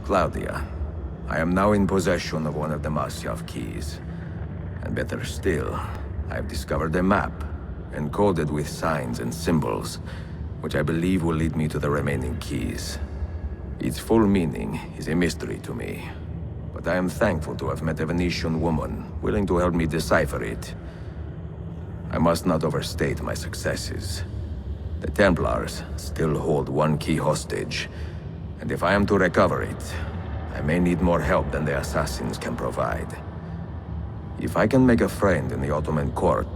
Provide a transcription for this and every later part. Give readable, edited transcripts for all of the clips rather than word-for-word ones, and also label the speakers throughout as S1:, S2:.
S1: Claudia, I am now in possession of one of the Masyaf keys. And better still, I've discovered a map, encoded with signs and symbols, which I believe will lead me to the remaining keys. Its full meaning is a mystery to me, but I am thankful to have met a Venetian woman willing to help me decipher it. I must not overstate my successes. The Templars still hold one key hostage, and if I am to recover it, I may need more help than the assassins can provide. If I can make a friend in the Ottoman court,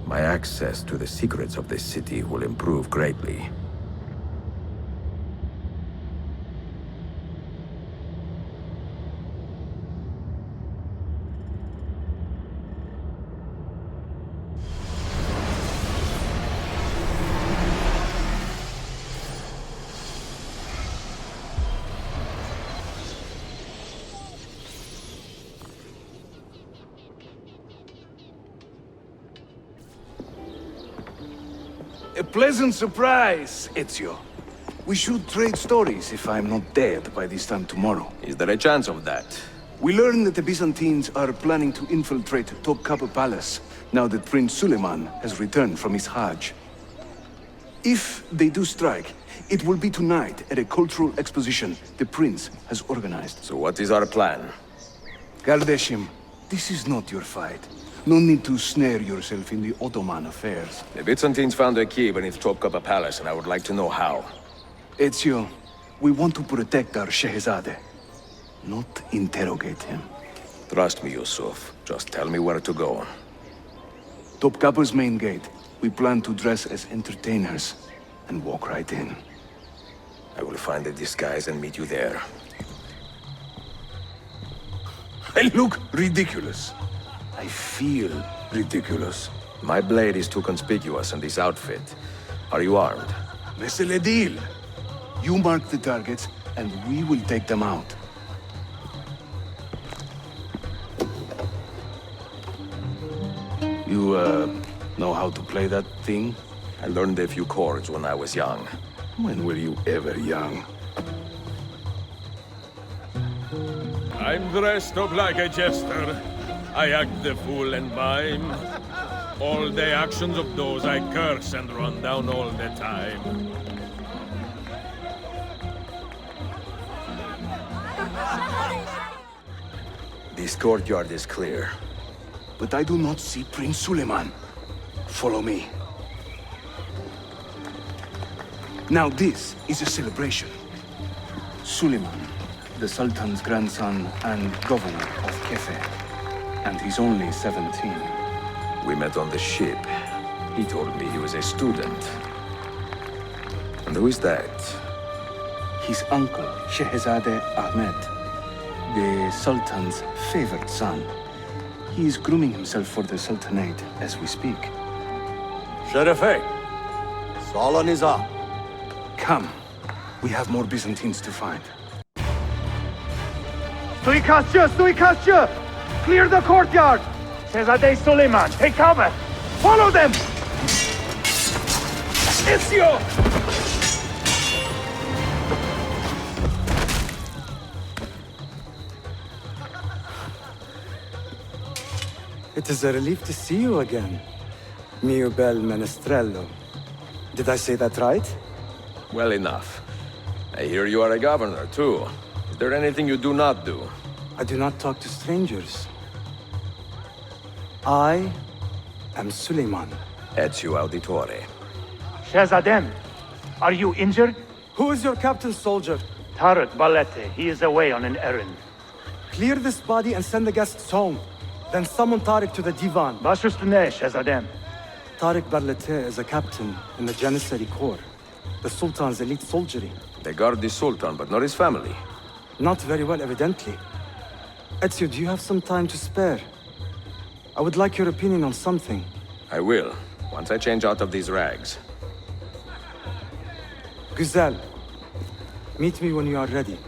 S1: my access to the secrets of this city will improve greatly.
S2: A pleasant surprise, Ezio. We should trade stories if I'm not dead by this time tomorrow.
S1: Is there a chance of that?
S2: We learn that the Byzantines are planning to infiltrate Topkapi Palace, now that Prince Suleiman has returned from his Hajj. If they do strike, it will be tonight at a cultural exposition the prince has organized.
S1: So what is our plan?
S2: Kardashim, this is not your fight. No need to snare yourself in the Ottoman affairs.
S1: The Byzantines found a key beneath Topkapi Palace, and I would like to know how.
S2: Ezio, we want to protect our Shehzade, not interrogate him.
S1: Trust me, Yusuf. Just tell me where to go.
S2: Topkapi's main gate. We plan to dress as entertainers and walk right in.
S1: I will find a disguise and meet you there.
S2: I look ridiculous. I feel ridiculous.
S1: My blade is too conspicuous in this outfit. Are you armed?
S2: C'est le deal. You mark the targets, and we will take them out. You, know how to play that thing?
S1: I learned a few chords when I was young.
S2: When were you ever young?
S3: I'm dressed up like a jester. I act the fool and mime. All the actions of those I curse and run down all the time.
S1: This courtyard is clear.
S2: But I do not see Prince Suleiman. Follow me. Now this is a celebration. Suleiman, the Sultan's grandson and governor of Kefe. And he's only 17.
S1: We met on the ship. He told me he was a student. And who is that?
S2: His uncle, Shehzade Ahmed, the Sultan's favored son. He is grooming himself for the Sultanate as we speak.
S4: Sherife, Salon is up.
S2: Come. We have more Byzantines to find.
S5: Suikastçı! Suikastçı! Clear the courtyard! Shehzade Suleiman, take cover! Follow them!
S2: Ezio!
S6: It is a relief to see you again, mio bel menestrello. Did I say that right?
S1: Well enough. I hear you are a governor, too. Is there anything you do not do?
S6: I do not talk to strangers. I am Suleiman.
S1: Ezio Auditore.
S5: Shehzadem, are you injured?
S6: Who is your captain, soldier?
S5: Tarek Balete, he is away on an errand.
S6: Clear this body and send the guests home. Then summon Tarek to the divan.
S5: Baş üstüne, Shehzadem.
S6: Tarek Barlete is a captain in the Janissary Corps, the Sultan's elite soldiery.
S1: They guard the Sultan, but not his family.
S6: Not very well, evidently. Ezio, do you have some time to spare? I would like your opinion on something.
S1: I will, once I change out of these rags.
S6: Güzel. Meet me when you are ready.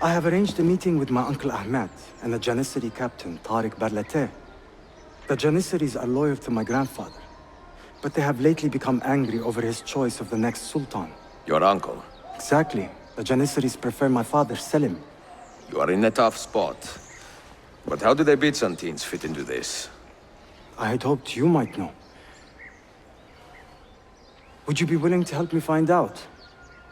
S6: I have arranged a meeting with my uncle Ahmed and the Janissary captain, Tariq Barlete. The Janissaries are loyal to my grandfather, but they have lately become angry over his choice of the next Sultan.
S1: Your uncle.
S6: Exactly. The Janissaries prefer my father, Selim.
S1: You are in a tough spot. But how do the Byzantines fit into this?
S6: I had hoped you might know. Would you be willing to help me find out?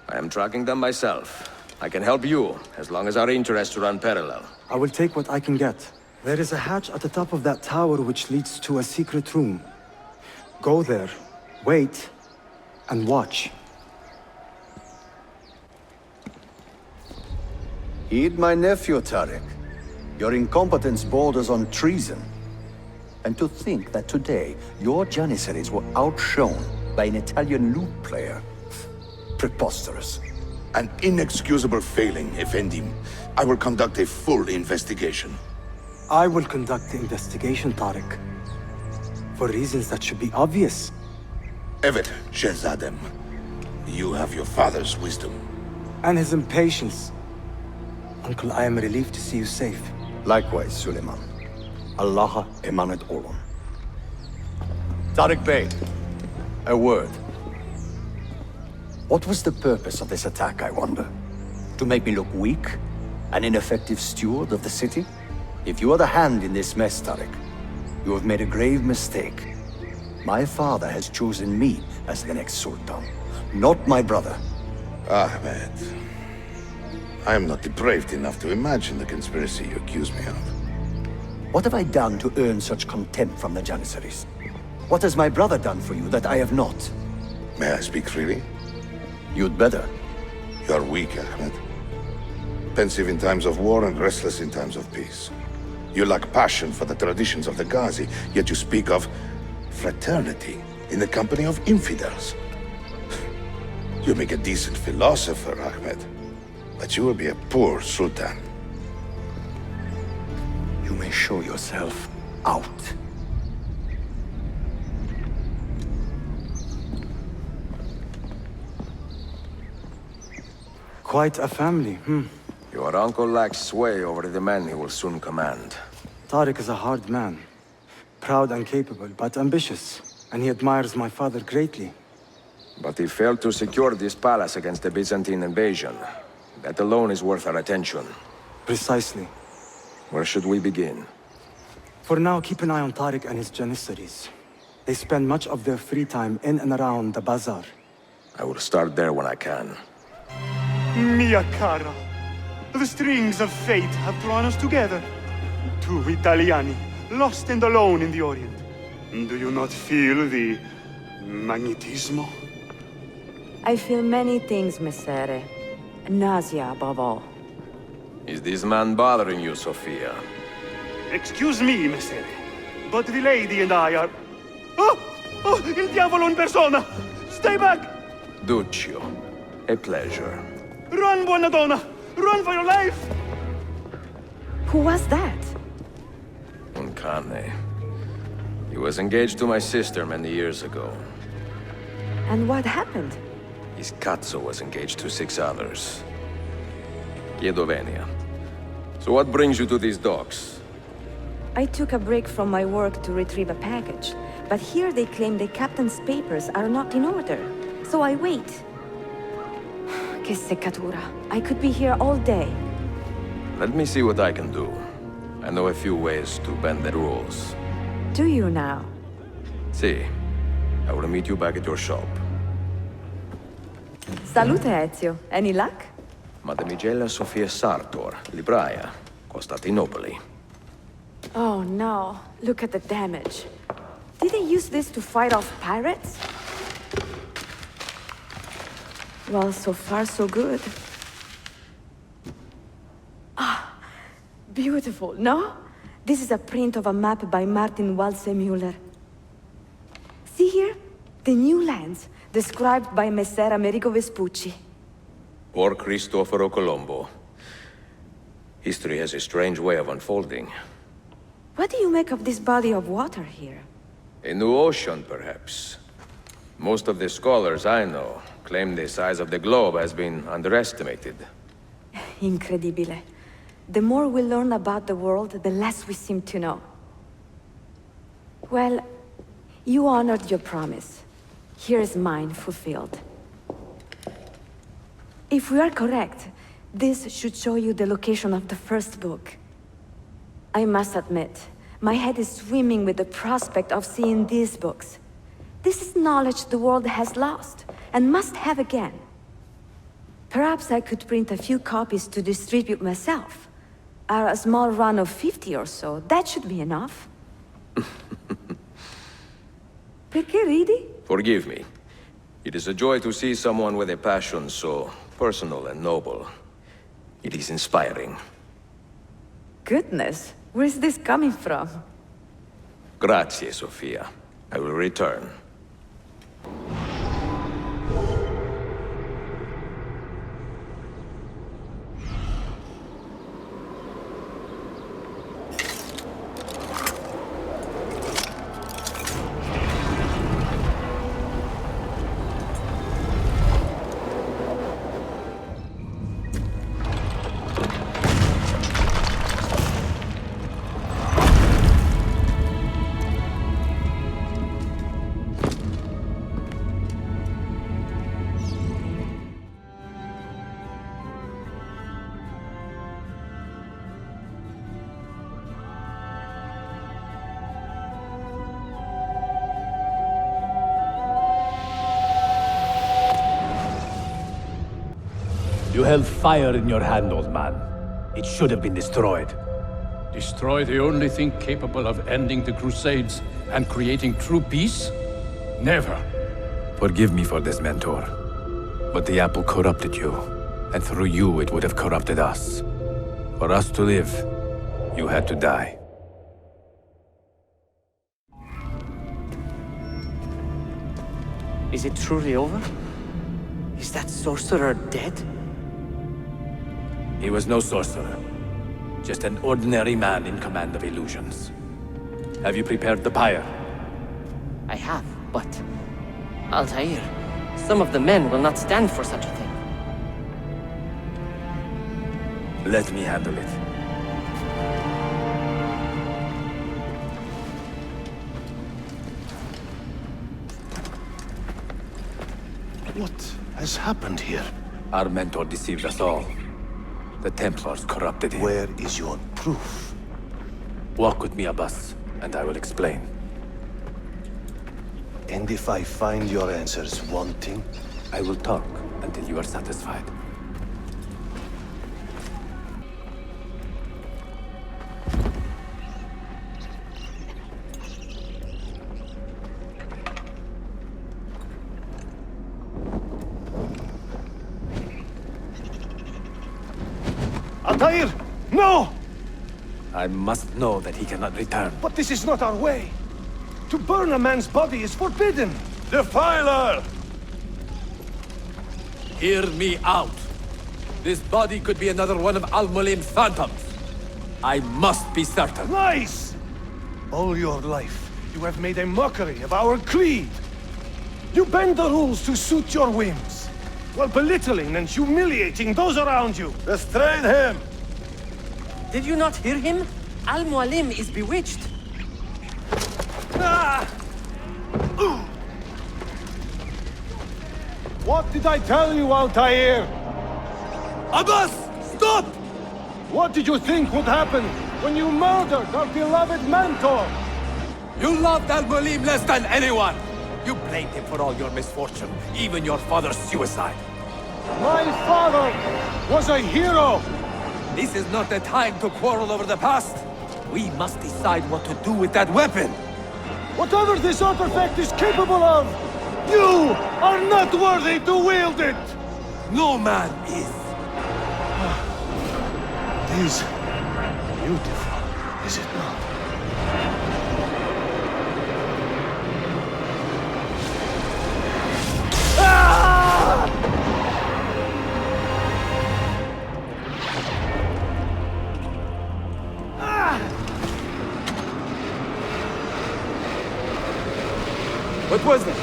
S1: I am tracking them myself. I can help you, as long as our interests run parallel.
S6: I will take what I can get. There is a hatch at the top of that tower which leads to a secret room. Go there, wait, and watch.
S4: Heed my nephew, Tariq. Your incompetence borders on treason. And to think that today, your Janissaries were outshone by an Italian lute player. Preposterous.
S7: An inexcusable failing, Effendim. I will conduct a full investigation.
S6: I will conduct the investigation, Tariq. For reasons that should be obvious.
S7: Evet, Shehzadem. You have your father's wisdom.
S6: And his impatience. Uncle, I am relieved to see you safe.
S4: Likewise, Suleiman. Allah emanet olun. Tariq Bey, a word. What was the purpose of this attack, I wonder? To make me look weak? An ineffective steward of the city? If you are the hand in this mess, Tariq, you have made a grave mistake. My father has chosen me as the next Sultan, not my brother.
S7: Ahmed. I am not depraved enough to imagine the conspiracy you accuse me of.
S4: What have I done to earn such contempt from the Janissaries? What has my brother done for you that I have not?
S7: May I speak freely?
S4: You'd better.
S7: You are weak, Ahmed. Pensive in times of war and restless in times of peace. You lack passion for the traditions of the Ghazi, yet you speak of fraternity in the company of infidels. You make a decent philosopher, Ahmed, but you will be a poor sultan.
S4: You may show yourself out.
S6: Quite a family,
S1: Your uncle lacks sway over the men he will soon command.
S6: Tariq is a hard man. Proud and capable, but ambitious. And he admires my father greatly.
S1: But he failed to secure this palace against the Byzantine invasion. That alone is worth our attention.
S6: Precisely.
S1: Where should we begin?
S6: For now, keep an eye on Tariq and his Janissaries. They spend much of their free time in and around the bazaar.
S1: I will start there when I can.
S5: Mia cara, the strings of fate have drawn us together. Two Italiani, lost and alone in the Orient. Do you not feel the magnetismo?
S8: I feel many things, Messere. Nausea above all.
S1: Is this man bothering you, Sophia?
S5: Excuse me, Messere, but the lady and I are... Oh! Oh, il diavolo in persona! Stay back!
S1: Duccio, a pleasure.
S5: Run, buona donna! Run for your life!
S8: Who was that?
S1: Un cane. He was engaged to my sister many years ago.
S8: And what happened?
S1: His cazzo was engaged to 6 others. Chiedo venia. So what brings you to these docks?
S8: I took a break from my work to retrieve a package, but here they claim the captain's papers are not in order. So I wait. Que seccatura. I could be here all day.
S1: Let me see what I can do. I know a few ways to bend the rules.
S8: Do you now?
S1: See, I will meet you back at your shop.
S8: Salute, Ezio. Any luck?
S1: Mademoiselle Sofia Sartor, libraia, Costantinopoli.
S8: Oh no, look at the damage. Did they use this to fight off pirates? Well, so far so good. Ah, beautiful, no? This is a print of a map by Martin Walsemüller. See here? The new lands, described by Messer Amerigo Vespucci.
S1: Or Cristoforo Colombo. History has a strange way of unfolding.
S8: What do you make of this body of water here?
S1: A new ocean, perhaps. Most of the scholars I know claim the size of the globe has been underestimated.
S8: Incredibile. The more we learn about the world, the less we seem to know. Well, you honored your promise. Here is mine fulfilled. If we are correct, this should show you the location of the first book. I must admit, my head is swimming with the prospect of seeing these books. This is knowledge the world has lost, and must have again. Perhaps I could print a few copies to distribute myself. A small run of 50 or so, that should be enough. Perché ridi?
S1: Forgive me. It is a joy to see someone with a passion so personal and noble. It is inspiring.
S8: Goodness, where's this coming from?
S1: Grazie, Sofia. I will return.
S9: You held fire in your hand, old man. It should have been destroyed.
S10: Destroy the only thing capable of ending the Crusades and creating true peace? Never.
S9: Forgive me for this, Mentor. But the apple corrupted you, and through you it would have corrupted us. For us to live, you had to die.
S11: Is it truly over? Is that sorcerer dead?
S9: He was no sorcerer. Just an ordinary man in command of illusions. Have you prepared the pyre?
S11: I have, but... Altair, some of the men will not stand for such a thing.
S9: Let me handle it.
S12: What has happened here?
S9: Our mentor deceived us all. The Templars corrupted him.
S12: Where is your proof?
S9: Walk with me, Abbas, and I will explain.
S12: And if I find your answers wanting?
S9: I will talk until you are satisfied.
S12: Altair! No!
S9: I must know that he cannot return.
S12: But this is not our way. To burn a man's body is forbidden. Defiler!
S9: Hear me out. This body could be another one of Al-Mulim's phantoms. I must be certain.
S12: Lies! All your life, you have made a mockery of our creed. You bend the rules to suit your whims, while belittling and humiliating those around you. Restrain him!
S11: Did you not hear him? Al-Mualim is bewitched.
S12: Ah! What did I tell you, Altair?
S9: Abbas! Stop!
S12: What did you think would happen when you murdered our beloved mentor?
S9: You loved Al-Mulim less than anyone! You blamed him for all your misfortune, even your father's suicide.
S12: My father was a hero!
S9: This is not the time to quarrel over the past. We must decide what to do with that weapon.
S12: Whatever this artifact is capable of, you are not worthy to wield it!
S9: No man is.
S12: It is beautiful, is it not?
S9: What was that?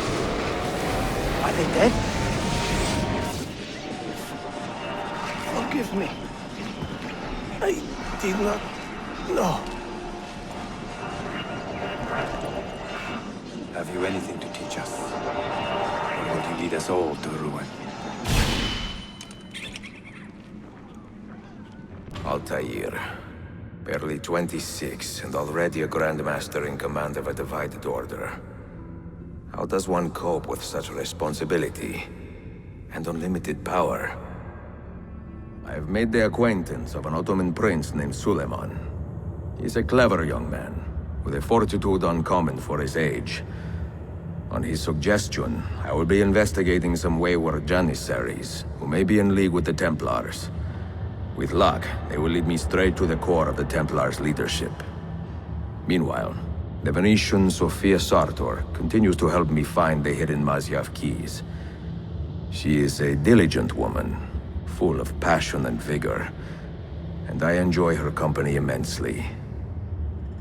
S11: Are they dead?
S12: Forgive me. I did not know.
S9: Have you anything to teach us? Or will you lead us all to ruin?
S1: Altair. Barely 26, and already a Grandmaster in command of a divided order. How does one cope with such responsibility and unlimited power? I've made the acquaintance of an Ottoman prince named Suleiman. He's a clever young man, with a fortitude uncommon for his age. On his suggestion, I will be investigating some wayward Janissaries, who may be in league with the Templars. With luck, they will lead me straight to the core of the Templars' leadership. Meanwhile, the Venetian Sophia Sartor continues to help me find the hidden Masyaf keys. She is a diligent woman, full of passion and vigor, and I enjoy her company immensely.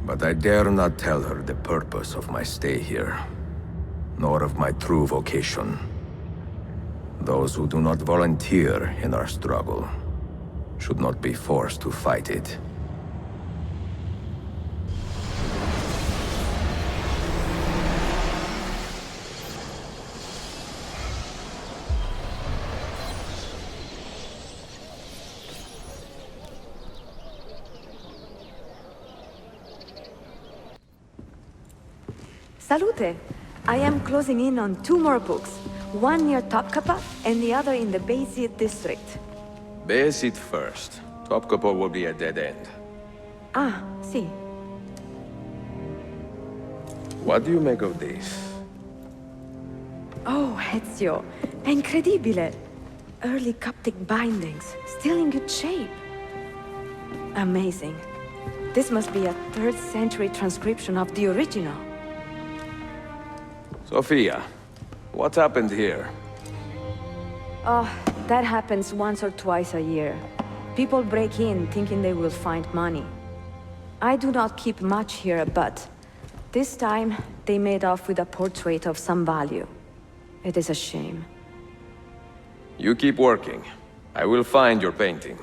S1: But I dare not tell her the purpose of my stay here, nor of my true vocation. Those who do not volunteer in our struggle should not be forced to fight it.
S8: Salute! I am closing in on 2 more books. One near Topkapi and the other in the Bayezid district.
S1: Bayezid first. Topkapi will be a dead end.
S8: Ah, see.
S1: What do you make of this?
S8: Oh, Ezio. Incredibile. Early Coptic bindings, still in good shape. Amazing. This must be a 3rd century transcription of the original.
S1: Sophia, what happened here?
S8: Oh, that happens once or twice a year. People break in thinking they will find money. I do not keep much here, but this time they made off with a portrait of some value. It is a shame.
S1: You keep working. I will find your painting.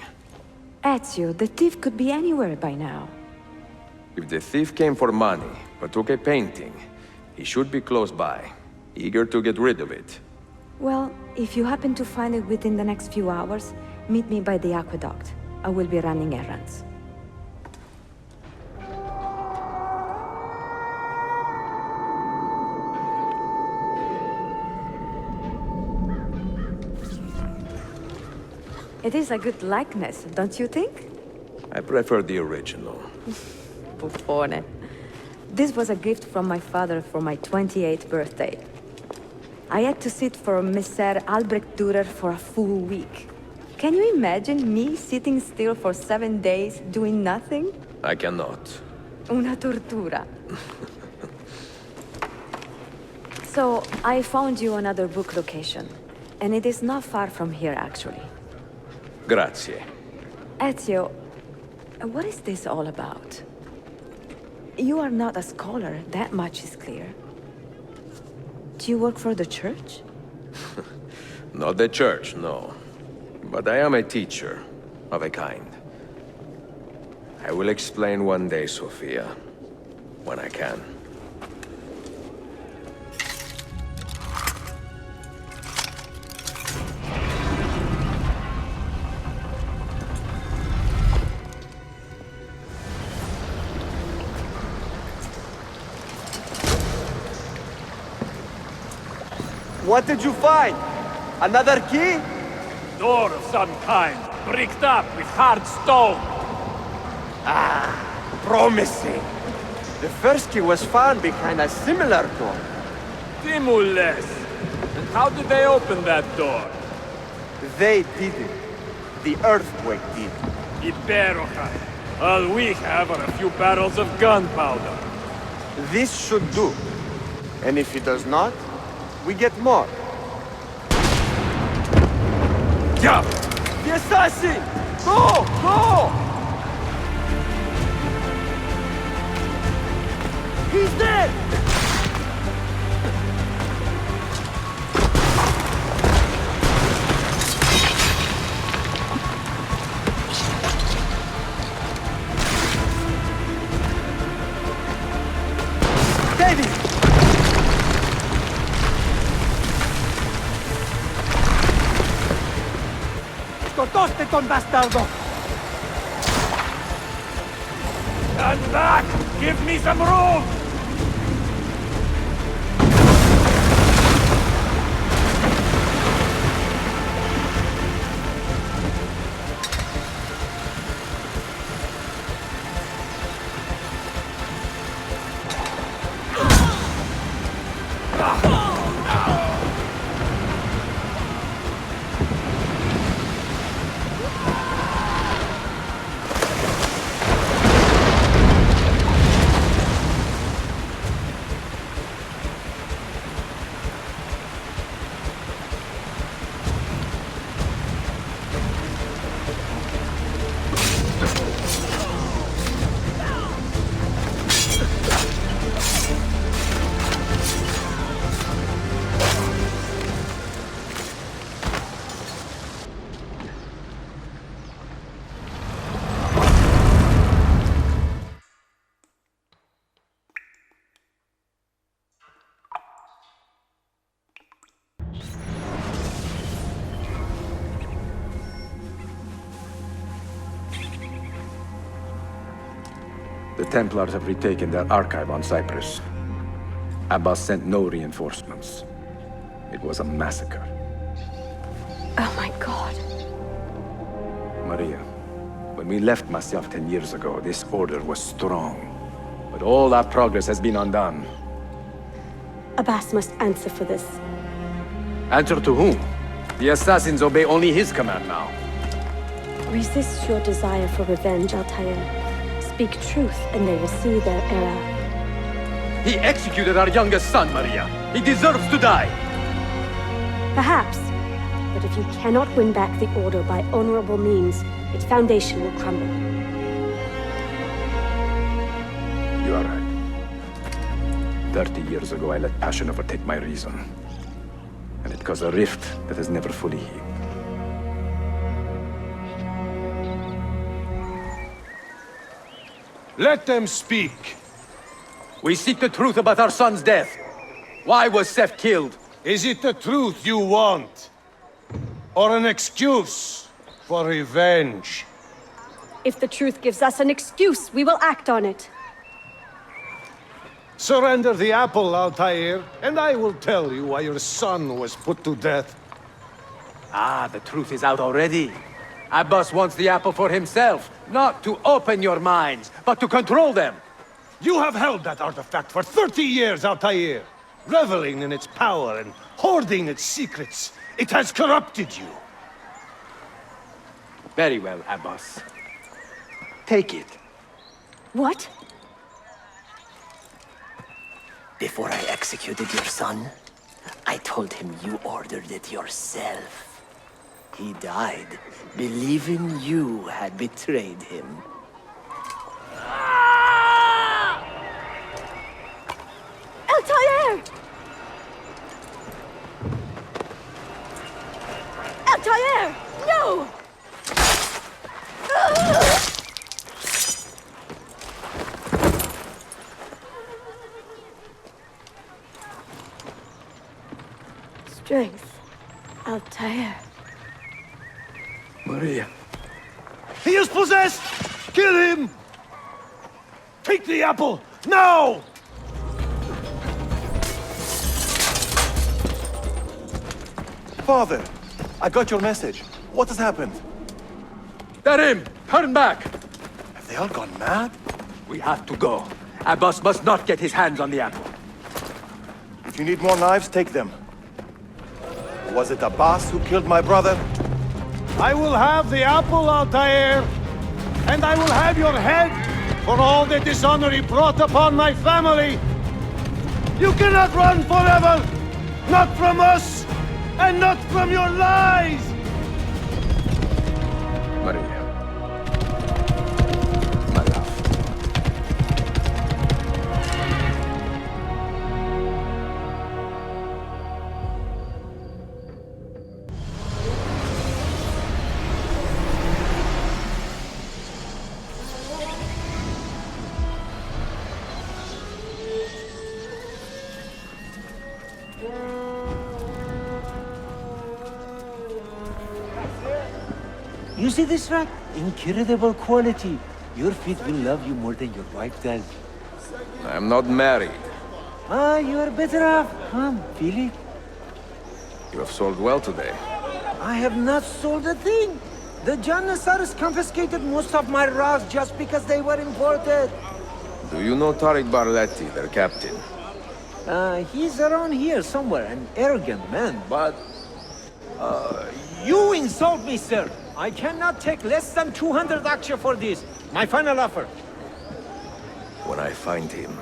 S8: Ezio, the thief could be anywhere by now.
S1: If the thief came for money, but took a painting, he should be close by, eager to get rid of it.
S8: Well, if you happen to find it within the next few hours, meet me by the aqueduct. I will be running errands. It is a good likeness, don't you think?
S1: I prefer the original.
S8: Buffone. This was a gift from my father for my 28th birthday. I had to sit for Messer Albrecht Dürer for a full week. Can you imagine me sitting still for 7 days, doing nothing?
S1: I cannot.
S8: Una tortura. So, I found you another book location. And it is not far from here, actually.
S1: Grazie.
S8: Ezio, what is this all about? You are not a scholar, that much is clear. Do you work for the church?
S1: Not the church, no. But I am a teacher, of a kind. I will explain one day, Sophia. When I can.
S13: What did you find? Another key?
S3: Door of some kind, bricked up with hard stone.
S13: Ah, promising. The first key was found behind a similar door.
S3: Timules. And how did they open that door?
S13: They didn't. The earthquake did.
S3: Iberoja. All we have are a few barrels of gunpowder.
S13: This should do. And if it does not, we get more.
S3: Yeah!
S13: The assassin! Go! Go! He's dead! David!
S12: toste con bastardo! Stand back! Give me some room!
S9: The Templars have retaken their archive on Cyprus. Abbas sent no reinforcements. It was a massacre.
S8: Oh my god.
S9: Maria, when we left Masyaf 10 years ago, this order was strong. But all our progress has been undone.
S8: Abbas must answer for this.
S9: Answer to whom? The assassins obey only his command now.
S8: Resist your desire for revenge, Altair. Speak truth, and they will see their error.
S9: He executed our youngest son, Maria. He deserves to die.
S8: Perhaps. But if you cannot win back the Order by honorable means, its foundation will crumble.
S9: You are right. 30 years ago, I let passion overtake my reason. And it caused a rift that has never fully healed.
S12: Let them speak.
S9: We seek the truth about our son's death. Why was Seth killed?
S12: Is it the truth you want? Or an excuse for revenge?
S8: If the truth gives us an excuse, we will act on it.
S12: Surrender the apple, Altair, and I will tell you why your son was put to death.
S9: Ah, the truth is out already. Abbas wants the apple for himself, not to open your minds, but to control them.
S12: You have held that artifact for 30 years, Altair, reveling in its power and hoarding its secrets. It has corrupted you.
S9: Very well, Abbas. Take it.
S8: What?
S11: Before I executed your son, I told him you ordered it yourself. He died, believing you had betrayed him.
S8: Altair! Altair! No! Strength. Altair.
S9: Maria.
S12: He is possessed! Kill him! Take the apple, now!
S14: Father, I got your message. What has happened?
S9: They're him! Turn back!
S14: Have they all gone mad?
S9: We have to go. Abbas must not get his hands on the apple.
S14: If you need more knives, take them. Was it Abbas who killed my brother?
S12: I will have the apple, Altair, and I will have your head for all the dishonor he brought upon my family. You cannot run forever! Not from us, and not from your lies!
S9: Maria. My love.
S15: You see this rack? Incredible quality. Your feet will love you more than your wife does.
S1: I'm not married.
S15: Ah, you are better off. Come, feel it.
S1: You have sold well today.
S15: I have not sold a thing. The Janissaries confiscated most of my rocks just because they were imported.
S1: Do you know Tariq Barletti, their captain?
S15: He's around here somewhere, an arrogant man, but... you insult me, sir! I cannot take less than 200 aksha for this. My final offer.
S1: When I find him,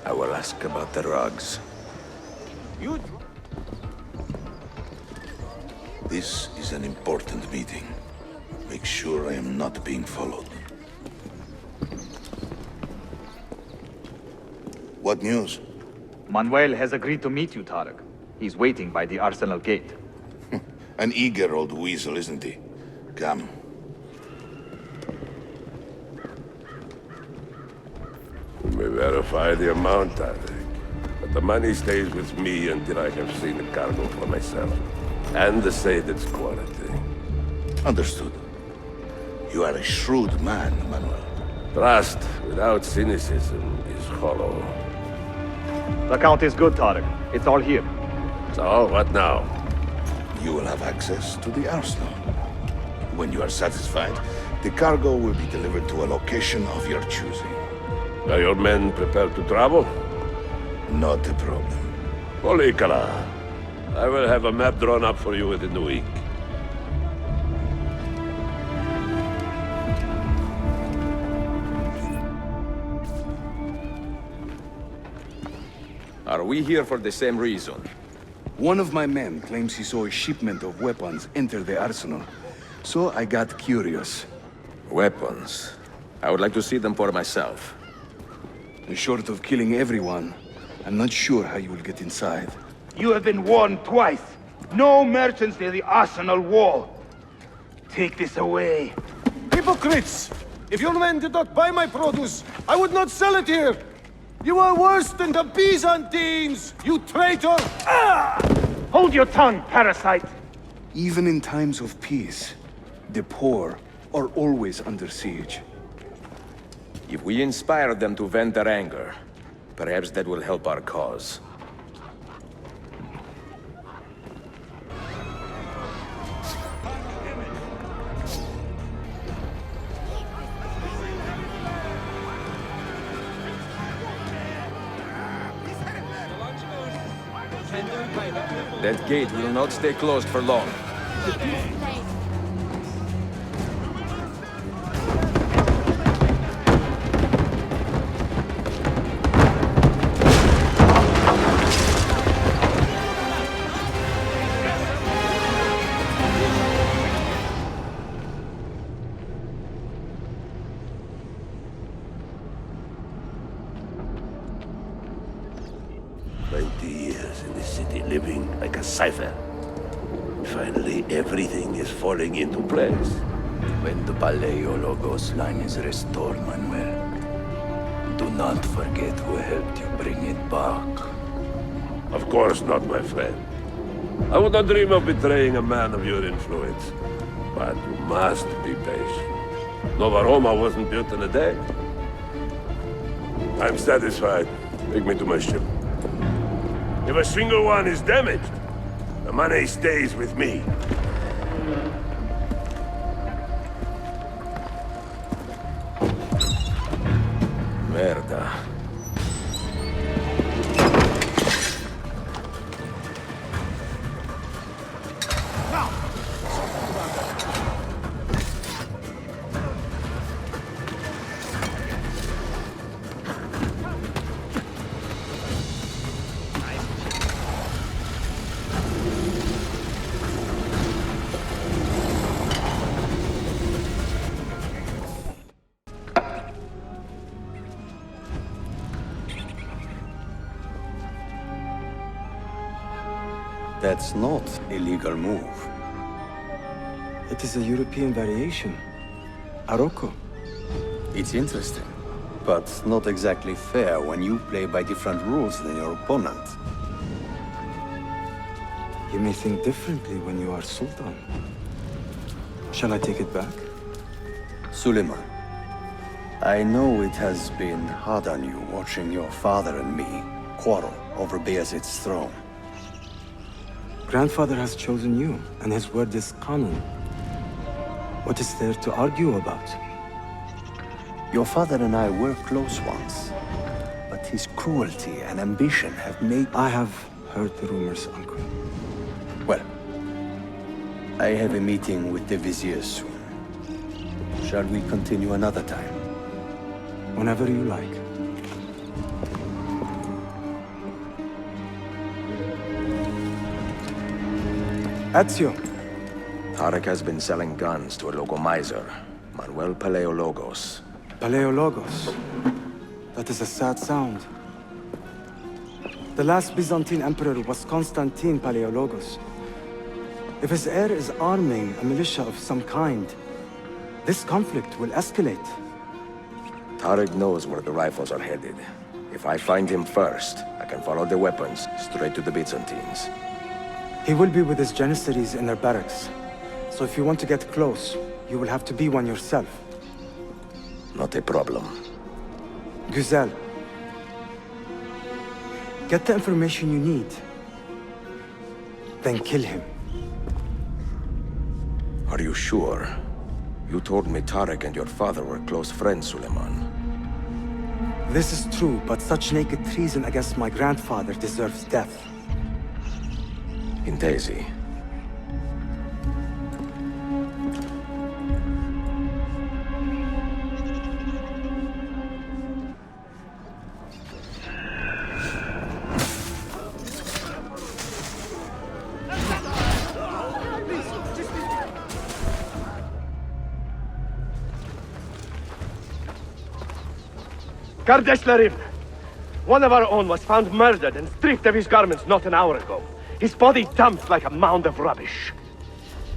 S1: I will ask about the rugs.
S15: You...
S7: This is an important meeting. Make sure I am not being followed. What news?
S16: Manuel has agreed to meet you, Tariq. He's waiting by the Arsenal gate.
S7: An eager old weasel, isn't he? Come.
S3: We verify the amount, I think. But the money stays with me until I have seen the cargo for myself. And the say its quality.
S7: Understood. You are a shrewd man, Manuel.
S3: Trust without cynicism is hollow.
S16: The count is good, Tariq. It's all here.
S3: So, what now?
S7: You will have access to the arsenal. When you are satisfied, the cargo will be delivered to a location of your choosing.
S3: Are your men prepared to travel?
S7: Not a problem.
S3: Polikala, I will have a map drawn up for you within the week.
S1: Are we here for the same reason?
S2: One of my men claims he saw a shipment of weapons enter the arsenal. So I got curious.
S1: Weapons? I would like to see them for myself.
S2: Short of killing everyone, I'm not sure how you will get inside.
S17: You have been warned twice. No merchants near the arsenal wall. Take this away.
S12: Hypocrites! If your men did not buy my produce, I would not sell it here! You are worse than the Byzantines, you traitor!
S17: Ah! Hold your tongue, parasite!
S2: Even in times of peace, the poor are always under siege.
S1: If we inspire them to vent their anger, perhaps that will help our cause. That gate will not stay closed for long.
S3: Living like a cipher. Finally, everything is falling into place.
S4: When the Paleologos line is restored, Manuel, do not forget who helped you bring it back.
S3: Of course not, my friend. I would not dream of betraying a man of your influence. But you must be patient. Nova Roma wasn't built in a day. I'm satisfied. Take me to my ship. If a single one is damaged, the money stays with me.
S1: Merda.
S4: That's not a legal move.
S6: It is a European variation. Arocco.
S4: It's interesting, but not exactly fair when you play by different rules than your opponent.
S6: You may think differently when you are Sultan. Shall I take it back?
S4: Suleiman, I know it has been hard on you watching your father and me quarrel over Bayezid's throne.
S6: Grandfather has chosen you, and his word is canon. What is there to argue about?
S4: Your father and I were close once, but his cruelty and ambition have made...
S6: I have heard the rumors, Uncle.
S4: Well, I have a meeting with the Vizier soon. Shall we continue another time?
S6: Whenever you like. Ezio.
S1: Tarek has been selling guns to a local miser, Manuel Paleologos.
S6: Paleologos? That is a sad sound. The last Byzantine emperor was Constantine Paleologos. If his heir is arming a militia of some kind, this conflict will escalate.
S1: Tarek knows where the rifles are headed. If I find him first, I can follow the weapons straight to the Byzantines.
S6: He will be with his Janissaries in their barracks. So if you want to get close, you will have to be one yourself.
S1: Not a problem.
S6: Güzel. Get the information you need. Then kill him.
S1: Are you sure? You told me Tarek and your father were close friends, Suleiman.
S6: This is true, but such naked treason against my grandfather deserves death.
S1: In Daisy.
S12: Gardeslarim! One of our own was found murdered and stripped of his garments not an hour ago. His body dumped like a mound of rubbish.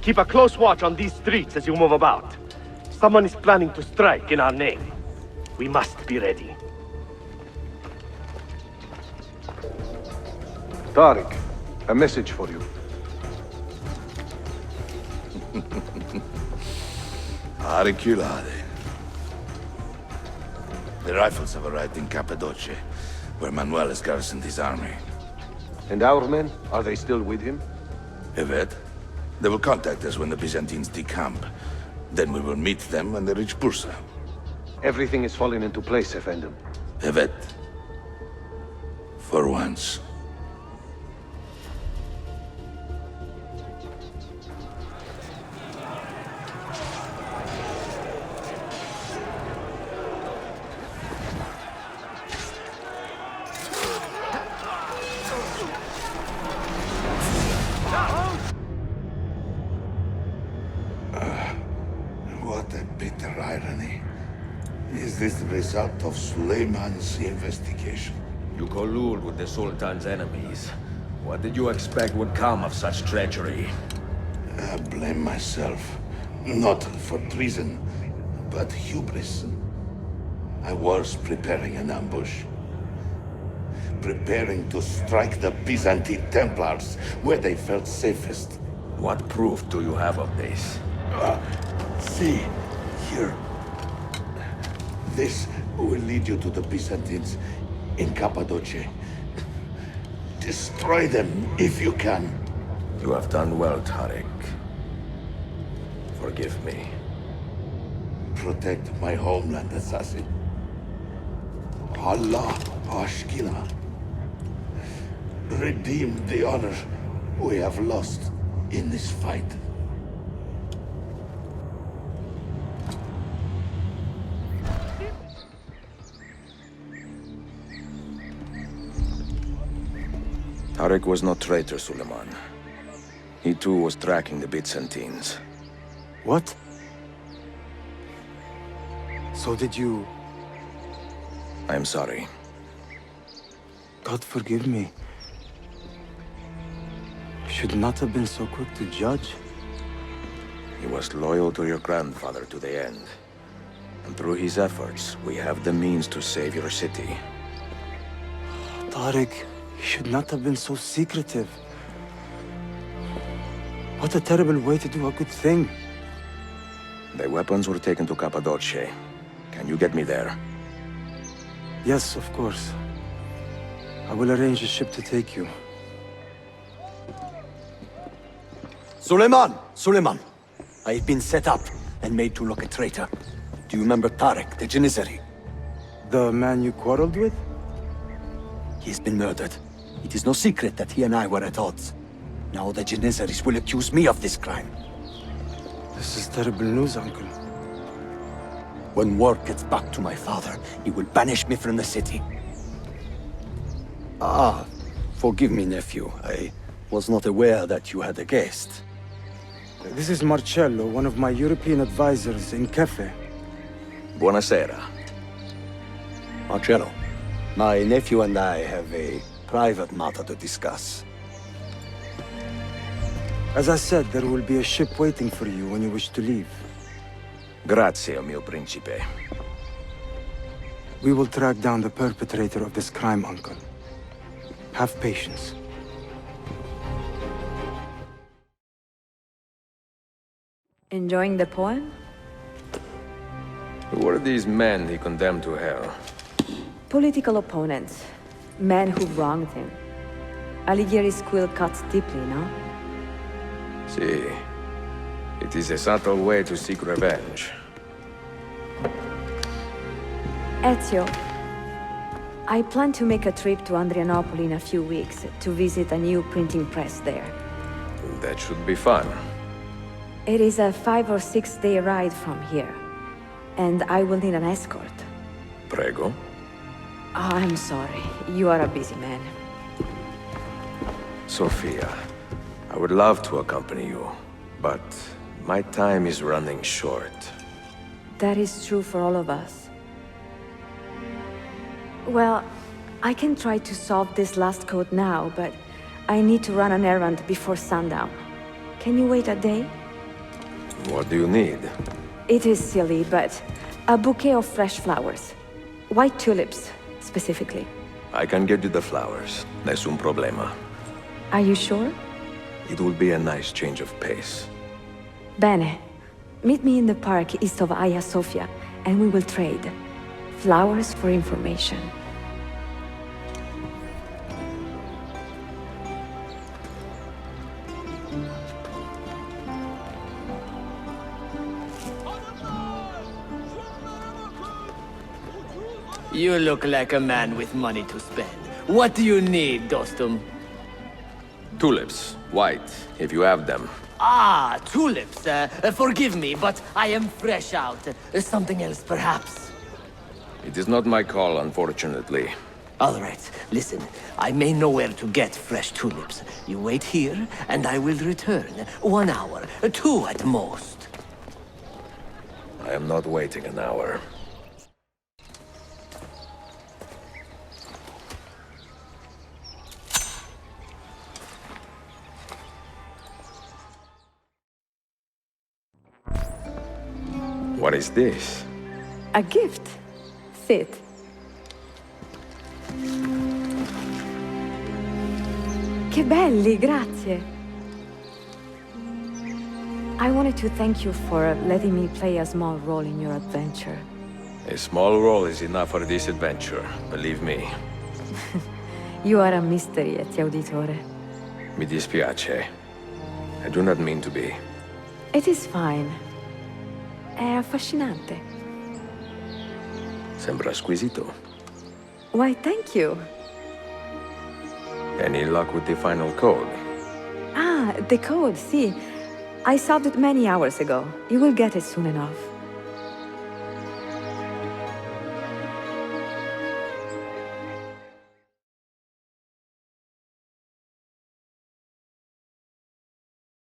S12: Keep a close watch on these streets as you move about. Someone is planning to strike in our name. We must be ready.
S14: Tariq, a message for you.
S7: Auriculade. The rifles have arrived in Cappadocia, where Manuel has garrisoned his army.
S14: And our men, are they still with him?
S7: Evet. They will contact us when the Byzantines decamp. Then we will meet them when they reach Bursa.
S14: Everything is falling into place, Effendim.
S7: Evet. For once. What a bitter irony. Is this the result of Suleiman's investigation?
S1: You collude with the Sultan's enemies. What did you expect would come of such treachery?
S7: I blame myself. Not for treason, but hubris. I was preparing an ambush. Preparing to strike the Byzantine Templars where they felt safest.
S1: What proof do you have of this?
S7: See, here. This will lead you to the Byzantines in Cappadocia. Destroy them if you can.
S1: You have done well, Tarek. Forgive me.
S7: Protect my homeland, assassin. Allah Ashkina. Redeem the honor we have lost in this fight.
S1: Tarek was no traitor, Suleiman. He too was tracking the Byzantines.
S6: What? So did you...
S1: I am sorry.
S6: God forgive me. Should not have been so quick to judge.
S1: He was loyal to your grandfather to the end. And through his efforts, we have the means to save your city.
S6: Tariq, you should not have been so secretive. What a terrible way to do a good thing.
S1: The weapons were taken to Cappadocia. Can you get me there?
S6: Yes, of course. I will arrange a ship to take you.
S4: Suleiman! Suleiman! I have been set up and made to look a traitor. Do you remember Tarek, the Janissary?
S6: The man you quarreled with?
S4: He has been murdered. It is no secret that he and I were at odds. Now the Janissaries will accuse me of this crime.
S6: This is terrible news, Uncle.
S4: When word gets back to my father, he will banish me from the city. Ah, forgive me, nephew. I was not aware that you had a guest.
S6: This is Marcello, one of my European advisors in Cafe.
S1: Buonasera.
S4: Marcello, my nephew and I have a private matter to discuss.
S6: As I said, there will be a ship waiting for you when you wish to leave.
S1: Grazie, mio principe.
S6: We will track down the perpetrator of this crime, Uncle. Have patience.
S8: Enjoying the poem?
S1: Who are these men he condemned to hell?
S8: Political opponents. Men who wronged him. Alighieri's quill cuts deeply, no?
S1: See, it is a subtle way to seek revenge.
S8: Ezio, I plan to make a trip to Andrianople in a few weeks to visit a new printing press there.
S1: That should be fun.
S8: It is a 5 or 6 day ride from here, and I will need an escort.
S1: Prego.
S8: Oh, I'm sorry. You are a busy man.
S1: Sophia, I would love to accompany you, but my time is running short.
S8: That is true for all of us. Well, I can try to solve this last code now, but I need to run an errand before sundown. Can you wait a day?
S1: What do you need?
S8: It is silly, but a bouquet of fresh flowers. White tulips, specifically.
S1: I can get you the flowers. Nessun problema.
S8: Are you sure?
S1: It will be a nice change of pace.
S8: Bene. Meet me in the park east of Hagia Sophia, and we will trade. Flowers for information.
S11: You look like a man with money to spend. What do you need, Dostum?
S1: Tulips. White, if you have them.
S11: Ah, tulips. Forgive me, but I am fresh out. Something else, perhaps?
S1: It is not my call, unfortunately.
S11: All right, listen. I may know where to get fresh tulips. You wait here, and I will return. 1 hour, 2 at most.
S1: I am not waiting an hour. What is this?
S8: A gift. Sit. Che belli, grazie. I wanted to thank you for letting me play a small role in your adventure.
S1: A small role is enough for this adventure, believe me.
S8: You are a mystery, Ezio Auditore.
S1: Mi dispiace. I do not mean to be.
S8: It is fine. È affascinante.
S1: Sembra squisito.
S8: Why, thank you.
S1: Any luck with the final code?
S8: Ah, the code, see. I solved it many hours ago. You will get it soon enough.